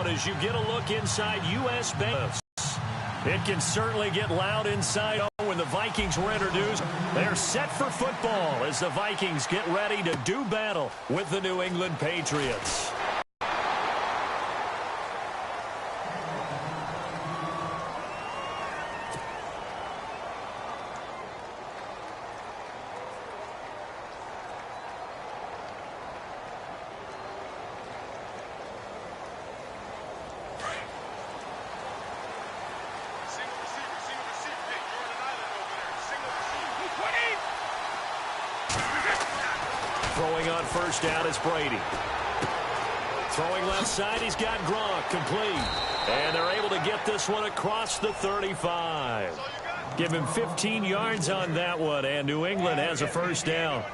as you get a look inside U.S. Bank. It can certainly get loud inside when the Vikings were introduced. They're set for football as the Vikings get ready to do battle with the New England Patriots. Throwing on first down is Brady. Throwing left side, he's got Gronk complete. And they're able to get this one across the 35. Give him 15 yards on that one, and New England has a first down.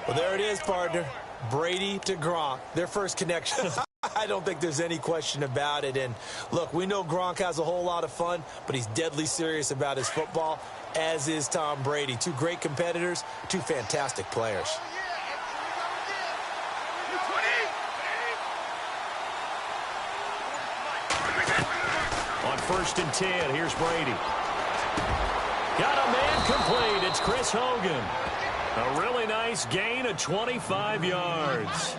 Well, there it is, partner. Brady to Gronk, their first connection. I don't think there's any question about it. And, look, we know Gronk has a whole lot of fun, but he's deadly serious about his football, as is Tom Brady. Two great competitors, two fantastic players. On 1st and 10, here's Brady. Got a man complete. It's Chris Hogan. A really nice gain of 25 yards.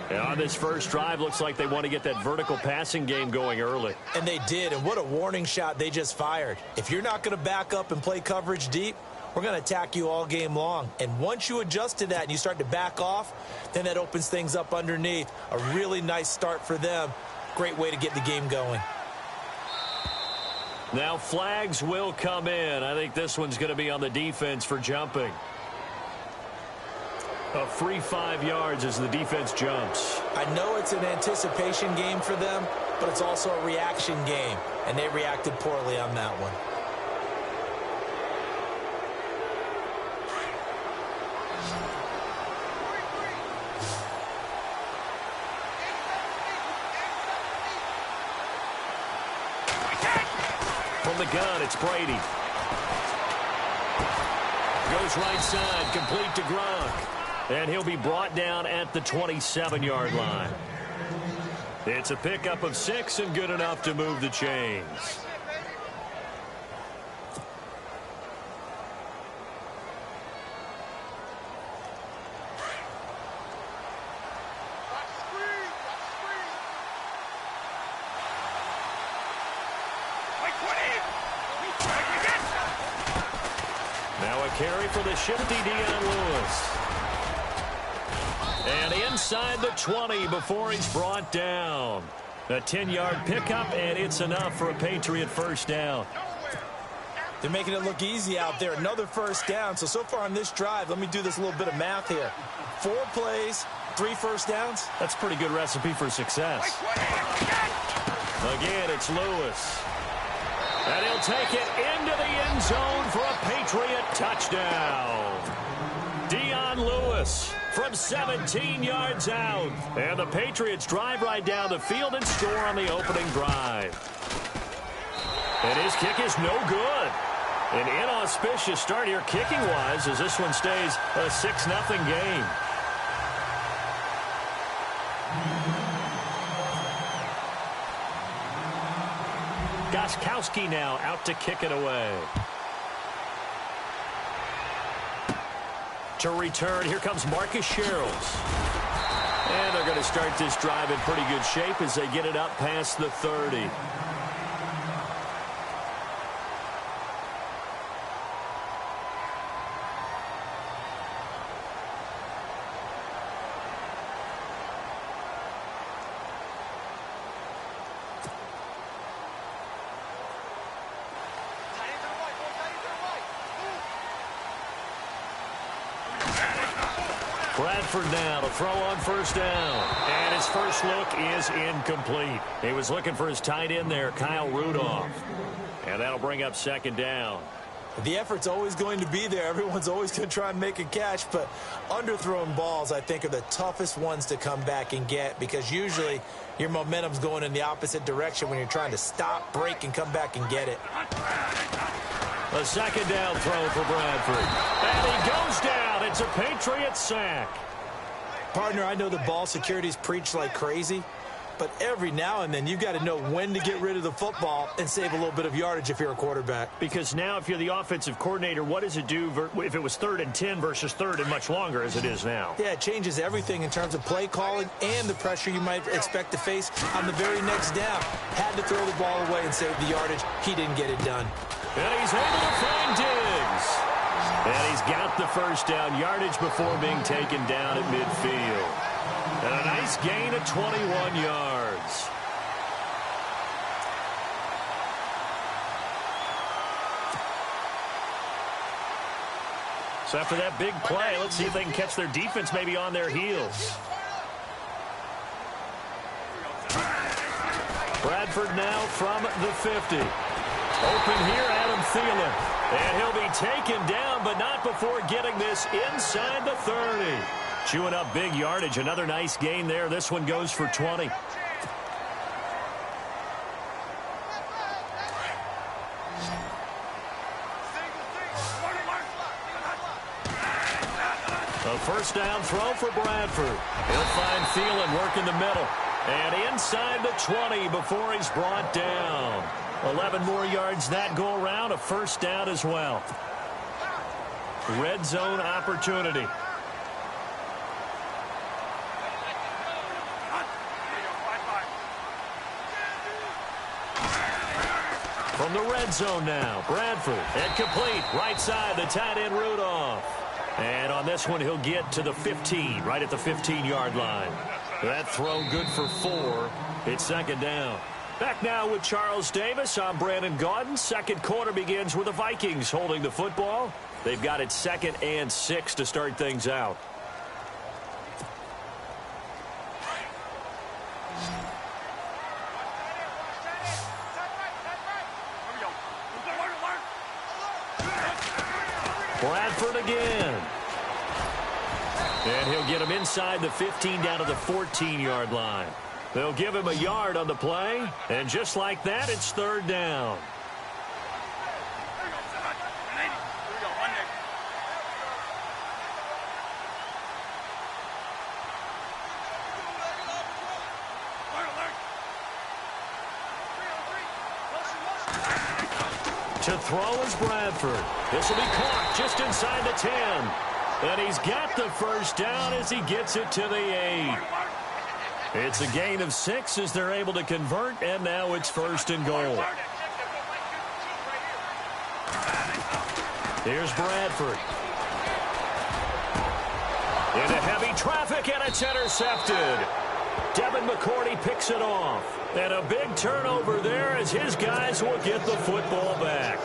And on this first drive, looks like they want to get that vertical passing game going early. And they did, and what a warning shot they just fired. If you're not going to back up and play coverage deep, we're going to attack you all game long. And once you adjust to that and you start to back off, then that opens things up underneath. A really nice start for them. Great way to get the game going. Now flags will come in. I think this one's going to be on the defense for jumping. A free 5 yards as the defense jumps. I know it's an anticipation game for them, but it's also a reaction game, and they reacted poorly on that one. From the gun, it's Brady. Goes right side, complete to Gronk. And he'll be brought down at the 27-yard line. It's a pickup of 6 and good enough to move the chains. Now a carry for the shifty Dion Lewis. And inside the 20 before he's brought down. A 10-yard pickup, and it's enough for a Patriot first down. They're making it look easy out there. Another first down. So far on this drive, let me do this little bit of math here. 4 plays, 3 first downs. That's a pretty good recipe for success. Again, it's Lewis. And he'll take it into the end zone for a Patriot touchdown. Dion Lewis from 17 yards out. And the Patriots drive right down the field and score on the opening drive. And his kick is no good. An inauspicious start here kicking-wise as this one stays a 6-0 game. Gostkowski now out to kick it away. To return, here comes Marcus Sherrills. And they're going to start this drive in pretty good shape as they get it up past the 30. Bradford now to throw on first down. And his first look is incomplete. He was looking for his tight end there, Kyle Rudolph. And that'll bring up second down. The effort's always going to be there. Everyone's always going to try and make a catch, but underthrown balls, I think, are the toughest ones to come back and get because usually your momentum's going in the opposite direction when you're trying to stop, break, and come back and get it. A second down throw for Bradford. And he goes down. It's a Patriot sack. Partner, I know the ball security's preached like crazy, but every now and then you've got to know when to get rid of the football and save a little bit of yardage if you're a quarterback. Because now if you're the offensive coordinator, what does it do if it was 3rd and 10 versus 3rd and much longer as it is now? Yeah, it changes everything in terms of play calling and the pressure you might expect to face on the very next down. Had to throw the ball away and save the yardage. He didn't get it done. And he's able to find Diggs. And he's got the first down yardage before being taken down at midfield. And a nice gain of 21 yards. So after that big play, let's see if they can catch their defense maybe on their heels. Bradford now from the 50. Open here, Adam Thielen. And he'll be taken down, but not before getting this inside the 30. Chewing up big yardage. Another nice gain there. This one goes for 20. A first down throw for Bradford. He'll find Thielen working the middle. And inside the 20 before he's brought down. 11 more yards that go around. A first down as well. Red zone opportunity. From the red zone now, Bradford, and complete, right side, the tight end Rudolph. And on this one, he'll get to the 15, right at the 15-yard line. That throw good for 4. It's second down. Back now with Charles Davis. I'm Brandon Gaudin. Second quarter begins with the Vikings holding the football. They've got it 2nd and 6 to start things out. Bradford again. And he'll get him inside the 15 down to the 14-yard line. They'll give him a yard on the play. And just like that, it's third down. To throw is Bradford. This will be caught just inside the 10. And he's got the first down as he gets it to the 8. It's a gain of 6 as they're able to convert, and now it's first and goal. Here's Bradford. Into heavy traffic, and it's intercepted. Devin McCourty picks it off. And a big turnover there as his guys will get the football back.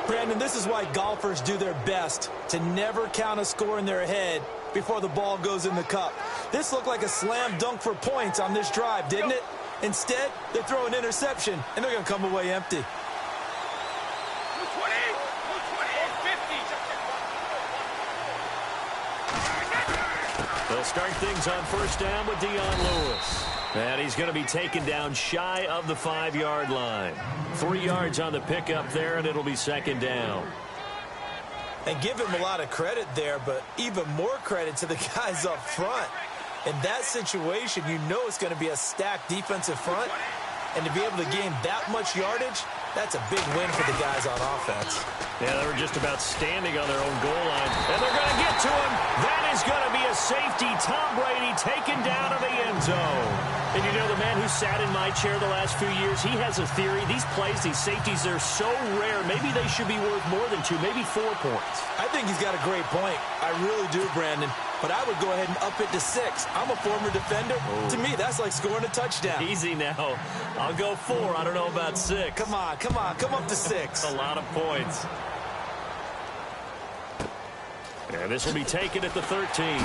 Brandon, this is why golfers do their best to never count a score in their head before the ball goes in the cup. This looked like a slam dunk for points on this drive, didn't it? Instead, they throw an interception, and they're going to come away empty. They'll start things on first down with Dion Lewis. And he's going to be taken down shy of the 5-yard line. 3 yards on the pickup there, and it'll be second down. And give him a lot of credit there, but even more credit to the guys up front. In that situation, you know it's going to be a stacked defensive front. And to be able to gain that much yardage, that's a big win for the guys on offense. Yeah, they were just about standing on their own goal line. And they're going to get to him. That is going to be a safety. Tom Brady taken down to the end zone. And you know, the man who sat in my chair the last few years, he has a theory. These plays, these safeties, they're so rare. Maybe they should be worth more than 2, maybe 4 points. I think he's got a great point. I really do, Brandon. But I would go ahead and up it to 6. I'm a former defender. Oh. To me, that's like scoring a touchdown. Easy now. I'll go 4. I don't know about 6. Come on. Come up to 6. A lot of points. And this will be taken at the 13.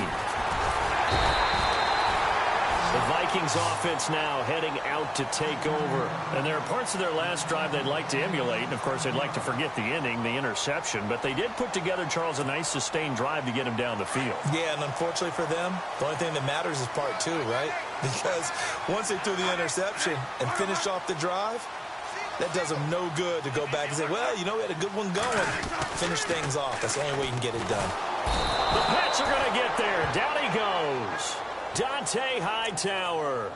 The Vikings offense now heading out to take over. And there are parts of their last drive they'd like to emulate. And, of course, they'd like to forget the ending, the interception. But they did put together, Charles, a nice sustained drive to get him down the field. Yeah, and unfortunately for them, the only thing that matters is part 2, right? Because once they threw the interception and finished off the drive, that does them no good to go back and say, well, you know, we had a good one going. Finish things off. That's the only way you can get it done. The Pats are going to get there. Down he he goes. Dante Hightower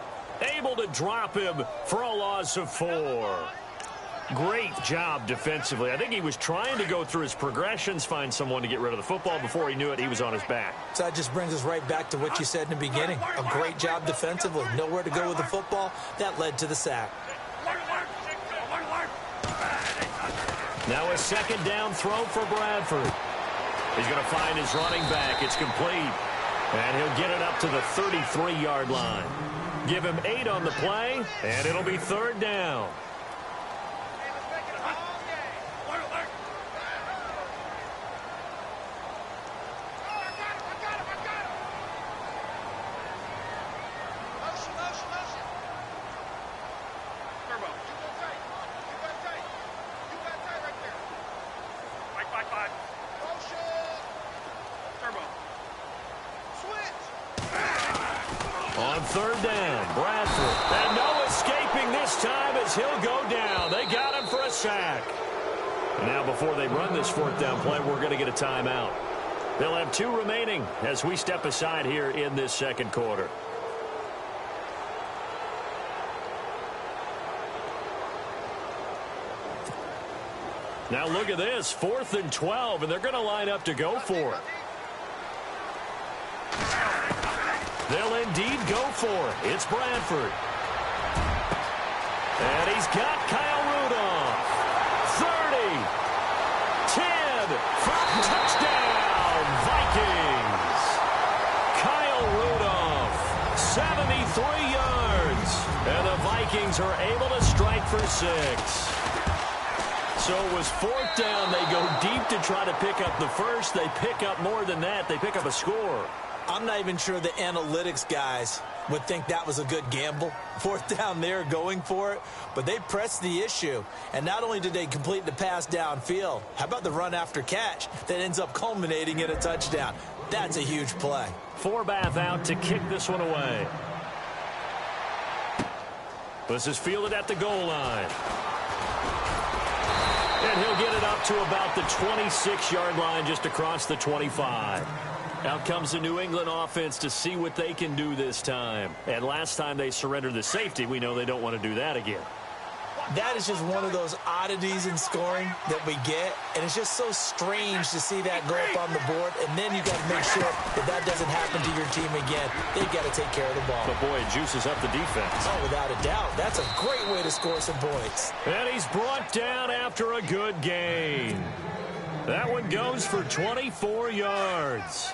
able to drop him for a loss of 4. Great job defensively. I think he was trying to go through his progressions, find someone to get rid of the football. Before he knew it, he was on his back. So that just brings us right back to what you said in the beginning. A great job defensively. Nowhere to go with the football. That led to the sack. Now a second down throw for Bradford. He's going to find his running back. It's complete. And he'll get it up to the 33-yard line. Give him 8 on the play, and it'll be 3rd down. On 3rd down, Bradford. And no escaping this time as he'll go down. They got him for a sack. And now before they run this 4th down play, we're going to get a timeout. They'll have 2 remaining as we step aside here in this 2nd quarter. Now look at this, 4th and 12, and they're going to line up to go for it. They'll indeed go for it. It's Bradford. And he's got Kyle Rudolph. 30. 10. Touchdown, Vikings. Kyle Rudolph, 73 yards. And the Vikings are able to strike for 6. So it was 4th down. They go deep to try to pick up the first. They pick up more than that. They pick up a score. I'm not even sure the analytics guys would think that was a good gamble. 4th down there going for it, but they pressed the issue. And not only did they complete the pass downfield, how about the run after catch that ends up culminating in a touchdown? That's a huge play. Forbath out to kick this one away. This is fielded at the goal line. And he'll get it up to about the 26-yard line, just across the 25. Out comes the New England offense to see what they can do this time. And last time they surrendered the safety, we know they don't want to do that again. That is just one of those oddities in scoring that we get. And it's just so strange to see that go up on the board. And then you got to make sure that that doesn't happen to your team again. They've got to take care of the ball. But, boy, it juices up the defense. Oh, without a doubt. That's a great way to score some points. And he's brought down after a good gain. That one goes for 24 yards.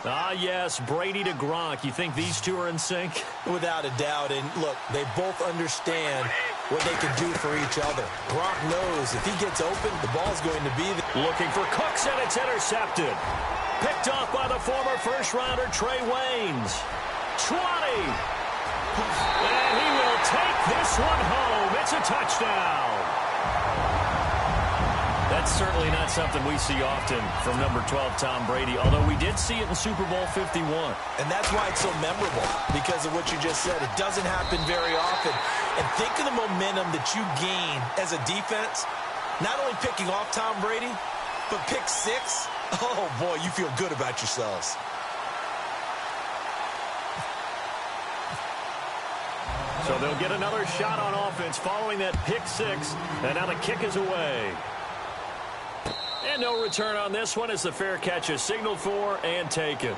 Ah, yes, Brady to Gronk. You think these two are in sync? Without a doubt. And, look, they both understand what they can do for each other. Gronk knows if he gets open, the ball's going to be there. Looking for Cooks, and it's intercepted. Picked off by the former first-rounder Trey Waynes. 20. And he will take this one home. It's a touchdown. That's certainly not something we see often from number 12, Tom Brady, although we did see it in Super Bowl 51. And that's why it's so memorable, because of what you just said. It doesn't happen very often. And think of the momentum that you gain as a defense, not only picking off Tom Brady, but pick 6. Oh, boy, you feel good about yourselves. So they'll get another shot on offense following that pick 6, and now the kick is away. And no return on this one as the fair catch is signaled for and taken.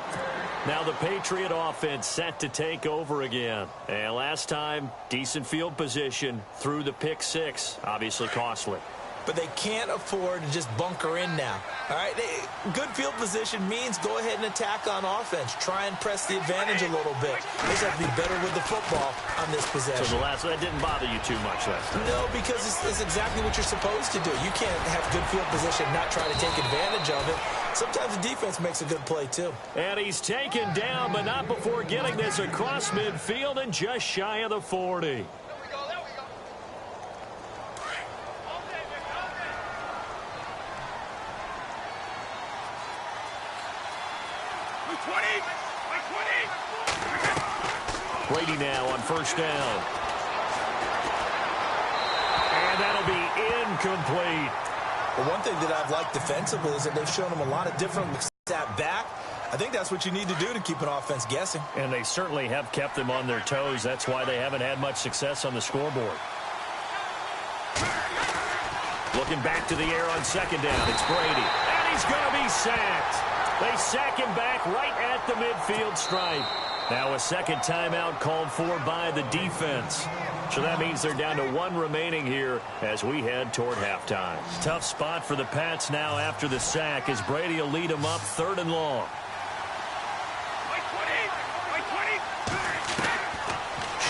Now the Patriot offense set to take over again. And last time, decent field position through the pick 6. Obviously costly. But they can't afford to just bunker in now. All right, good field position means go ahead and attack on offense. Try and press the advantage a little bit. They just have to be better with the football on this possession. So that didn't bother you too much last time? No, because it's exactly what you're supposed to do. You can't have good field position and not try to take advantage of it. Sometimes the defense makes a good play, too. And he's taken down, but not before getting this across midfield and just shy of the 40. Brady now on first down. And that'll be incomplete. Well, one thing that I've liked defensively is that they've shown him a lot of different looks at back. I think that's what you need to do to keep an offense guessing. And they certainly have kept them on their toes. That's why they haven't had much success on the scoreboard. Looking back to the air on second down. It's Brady. And he's going to be sacked. They sack him back right at the midfield stripe. Now a second timeout called for by the defense. So that means they're down to one remaining here as we head toward halftime. Tough spot for the Pats now after the sack as Brady will lead them up 3rd and long.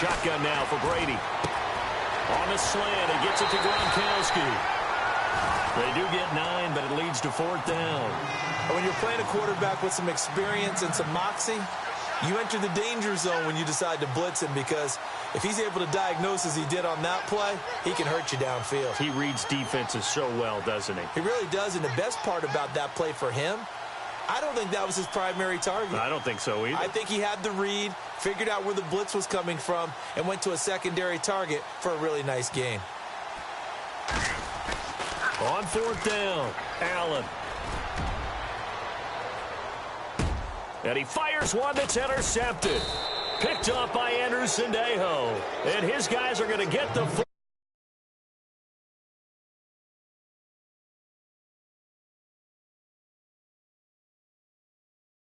Shotgun now for Brady. On the slant, he gets it to Gronkowski. They do get 9, but it leads to 4th down. When you're playing a quarterback with some experience and some moxie, you enter the danger zone when you decide to blitz him, because if he's able to diagnose as he did on that play, he can hurt you downfield. He reads defenses so well, doesn't he? He really does, and the best part about that play for him, I don't think that was his primary target. I don't think so either. I think he had the read, figured out where the blitz was coming from, and went to a secondary target for a really nice gain. On 4th down, Allen. And he fires one that's intercepted. Picked off by Anderson-Dejo. And his guys are going to get the